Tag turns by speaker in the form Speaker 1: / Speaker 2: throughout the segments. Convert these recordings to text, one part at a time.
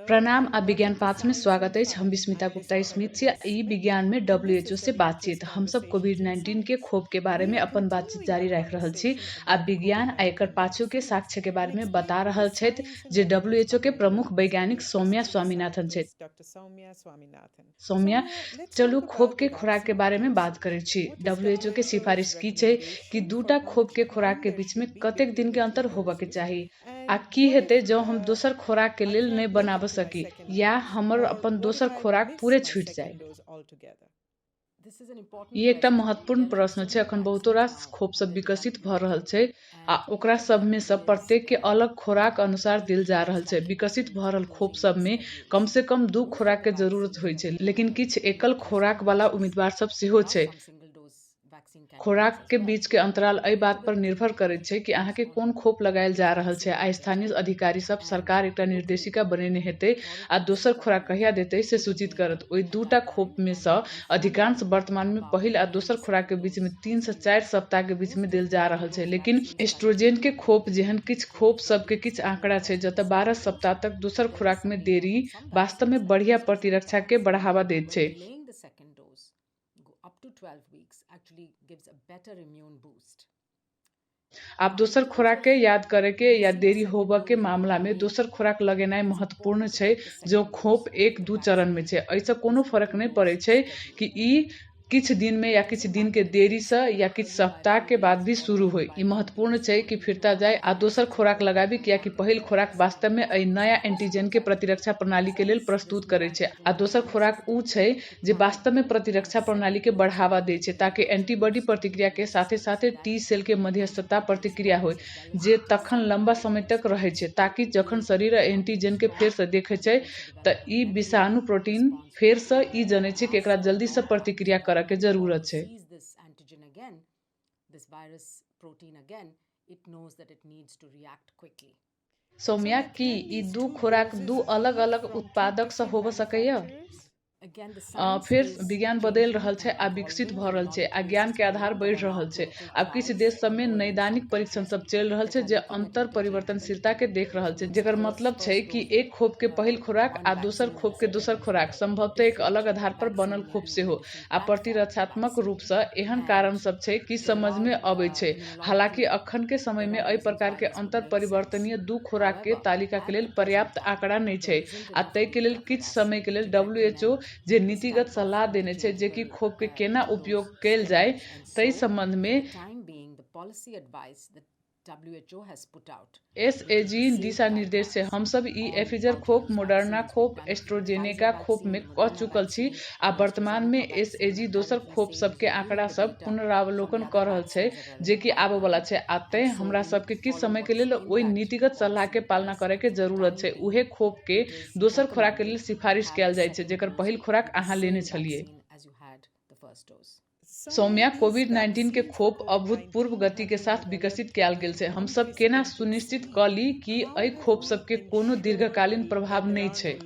Speaker 1: प्रणाम आ विज्ञान पाठ में स्वागत है। हम विस्मिता गुप्ता स्मिथ से ई विज्ञान में WHO से बातचीत। हम सब कोविड-19 के खोप के बारे में अपन बातचीत जारी रख रहल छी। आ विज्ञान आ एकर पाछू के साक्ष्य के बारे में बता रहल छथि जे WHO के प्रमुख वैज्ञानिक सौम्या स्वामीनाथन छथि। सौम्या, चलू खोप के खुराक के बारे में बात करै छी। WHO के सिफारिश की छै कि दूटा खोप के खुराक के बीच में कतेक दिन के अंतर होबे के चाही। आ की हेतै जो हम दोसर खोराक के लेल नहीं बनाब सकी या हमर अपन दोसर खोराक पूरे छूट जाए। ये एकटा महत्वपूर्ण प्रश्न छै। अखन बहुतो रास खोप सब विकसित भ रहल छै आ ओकरा सब में से प्रत्येक के अलग खोराक अनुसार देल जा रहल छै। विकसित भ रहल खोप सब में कम से कम 2 खोराक के जरूरत होय छै, लेकिन किछ एकल खोराक वाला उम्मीदवार सब सेहो छै। खोराक के बीच के अंतराल एहि बात पर निर्भर करैत छै कि अहाँ के कोन खोप लगायल जा रहल छै आ स्थानीय अधिकारी सब सरकार एकटा निर्देशिका बनेने हेतै आ दोसर खोराक कहिया देतै से सूचित करत। ओहि दूटा खोप में से अधिकांश वर्तमान में पहिल आ दोसर खोराक के बीच में 3 से 4 सप्ताह के बीच में देल जा रहल छै, लेकिन एस्ट्रोजेन के खोप जेहन किछ खोप सब के किछ आंकड़ा छै जतऽ 12 सप्ताह तक दोसर खोराक में देरी वास्तव में बढ़िया प्रतिरक्षा के बढ़ावा दैत छै। आप दोसर खोराक के याद करे के या देरी होबे के मामला में दोसर खोराक लगेनाइ महत्वपूर्ण छै जो खोप 1-2 चरण में छै। ऐसा कोनो फर्क नहीं पड़े छै कि ई किछ दिन में या किछ दिन के देरी से या किछ सप्ताह के बाद भी शुरू होय। ई महत्वपूर्ण छै कि फिरता जाए आ दोसर खोराक लगाबी, कियाकि पहिल खोराक वास्तव में एहि नया एंटीजन के प्रतिरक्षा प्रणाली के लेल प्रस्तुत करे छै आ दोसर खोराक ऊ छै जे वास्तव में प्रतिरक्षा प्रणाली के बढ़ावा दै छै ताकि एंटीबॉडी प्रतिक्रिया के साथे साथे टी सेल के मध्यस्थता प्रतिक्रिया होय जे तखन लंबा समय तक रहे छै, ताकि जखन शरीर एंटीजन के फेर से देखे छै त ई विषाणु प्रोटीन फेर से ई जने छै कि एकरा जल्दी से प्रतिक्रिया करे के जरूरत छै। सौम्या, की ई 2 खोराक 2 अलग अलग उत्पादक से होब सकैया? फिर विज्ञान बदल रहल छै आ विकसित भ रहल छै आ ज्ञान के आधार बढ़ रहल छै। अब किछ देश सब में नैदानिक परीक्षण सब चल रहल छै जे अंतर परिवर्तनशीलता के देख रहल छै, जेकर मतलब छै कि एक खोप के पहिल खोराक आ दोसर खोप के दोसर खोराक संभवतः एक अलग आधार पर बनल खोप से हो आ प्रतिरक्षात्मक रूप से एहन कारण सब छै कि समझ में अबै छै। हालांकि अखन के समय में एहि प्रकार के अंतर परिवर्तनीय 2 खोराक के तालिका के लेल पर्याप्त आंकड़ा नहीं छै आ तय के लेल किछ समय के लेल WHO जे नीतिगत सलाह देने छै जे कि खोप के केना उपयोग कैल जाए तई संबंध में SAG दिशा निर्देश से हम सब ई एफिजर खोप, मॉडर्ना खोप, एस्ट्रोजेनेका खोप में क चुकल छी आ वर्तमान में SAG दोसर खोप सब के आंकड़ा सब पुनरावलोकन कर रहल छै जे कि आबे वाला छै आ तय हमरा सब के किछ समय के लेल ओई नीतिगत सलाह के पालना करे के जरूरत छै। उहे खोप के दोसर खोराक के लेल सिफारिश कैल जाय छै जेकर पहिल खोराक अहाँ लेने छलिए। सौम्या, कोविड-19 के खोप अभूतपूर्व गति के साथ विकसित कैल गेल छै। हम सब केना सुनिश्चित क ली कि एहि खोप सब के कोनो दीर्घकालीन प्रभाव नहीं छै?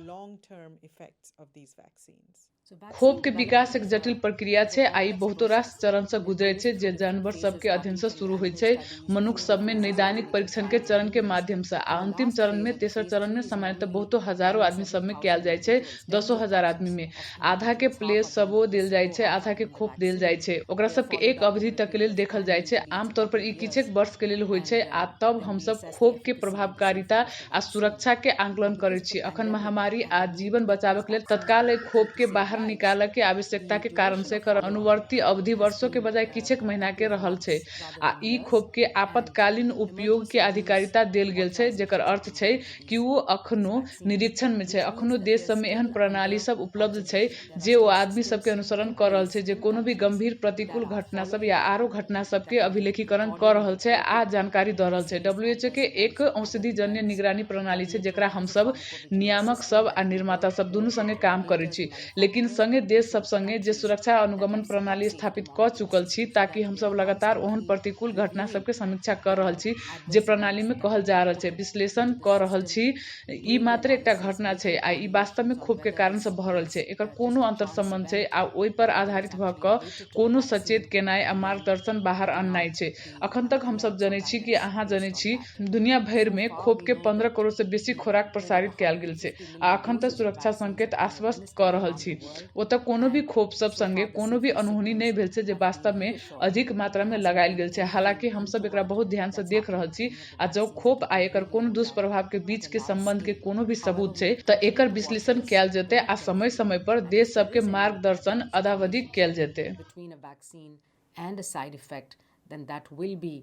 Speaker 1: खोप के विकास एक जटिल प्रक्रिया छै आ ई बहुतो रास चरण से गुजरे छै जे जानवर सब के अध्ययन से शुरू होय छै, मनुष्य सब में नैदानिक परीक्षण के चरण के माध्यम से आ अंतिम चरण में तेसर चरण में सामान्यतः बहुतो हजारों आदमी सब में कैल जाय छै। 10,000 आदमी में आधा के प्लेसबो देल जाय छै, आधा के खोप देल जाय छै। ओकरा सब के एक अवधि तक के लेल देखल जाय छै, आमतौर पर ई किछेक वर्ष के लेल होय छै आ तब हम सब खोप के प्रभावकारिता आ सुरक्षा के आंकलन करै छी। अखन महामारी आ जीवन बचावे के लेल तत्काल एहि खोप के बाहर निकाले के आवश्यकता के कारण से एकर अनुवर्ती अवधि वर्षों के बजाय किछेक महीना के रहल छै आ ई खोप के आपातकालीन उपयोग के अधिकारिता देल गेल छै, जेकर अर्थ छै कि वो अखनो निरीक्षण में छै। अखनो देश सब में एहन प्रणाली सब उपलब्ध छै जे ओ आदमी सब के अनुसरण कर रहल छै जे कोनो भी गंभीर प्रतिकूल घटना सब या आरो घटना सब के अभिलेखीकरण कर रहल छै आ जानकारी द रहल छै। WHO के एक औषधिजन्य निगरानी प्रणाली छै जेकरा हम सब नियामक सब आ निर्माता सब दुनू संगे काम करै छी, लेकिन लेकिन संगे देश सब संगे जे सुरक्षा अनुगमन प्रणाली स्थापित क चुकल छी, ताकि हम सब लगातार ओहन प्रतिकूल घटना सबके समीक्षा कर रहल छी जे प्रणाली में कहल जा रहल छै, विश्लेषण कर रहल छी। ई मात्र एकटा घटना छै आ ई वास्तव में क्षोभ के कारण से भ रहल छै। एकर कोनो अंतर संबंध छै आ ओहि पर आधारित भ क कोनो सचेत केनाय आ मार्गदर्शन बाहर आननाय छै। अखन तक हम सब जनै छी कि अहाँ जनै छी दुनिया भर में क्षोभ के 15 करोड़ से बेसी खोराक प्रसारित कैल गेल छै आ अखन तक सुरक्षा संकेत आश्वस्त क रहल छी। ओतऽ कोनो भी क्षोभ सब संगे कोनो भी अनहोनी नहीं भेल छै जे वास्तव में अधिक मात्रा में लगायल गेल छै। हालांकि हम सब एकरा बहुत ध्यान से देख रहल छी आ जब क्षोभ आ एकर कोनो दुष्प्रभाव के बीच के संबंध के कोनो भी सबूत छै त एकर विश्लेषण कैल जेतै आ समय समय पर देश सबके मार्गदर्शन अद्यावधि कैल जेतै।
Speaker 2: Between a vaccine and a side effect, then that will be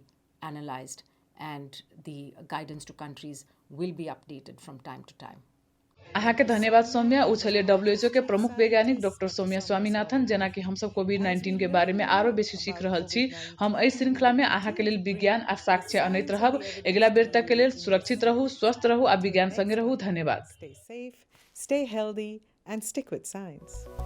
Speaker 2: analyzed and the guidance to countries will be updated from time to time.
Speaker 1: अहाँ के धन्यवाद सौम्या। उ छलिए WHO के प्रमुख वैज्ञानिक डॉक्टर सौम्या स्वामीनाथन, जेना कि हम सब कोविड-19 के बारे में आरो बेसी सीख रहल छी। हम एहि श्रृंखला में अहाँ के लेल विज्ञान आ साक्ष्य अनैत रहब। अगिला बेर तक के लेल सुरक्षित रहू, स्वस्थ रहू आ विज्ञान संगे रहू। धन्यवाद।
Speaker 3: Stay safe, stay healthy, and stick with science.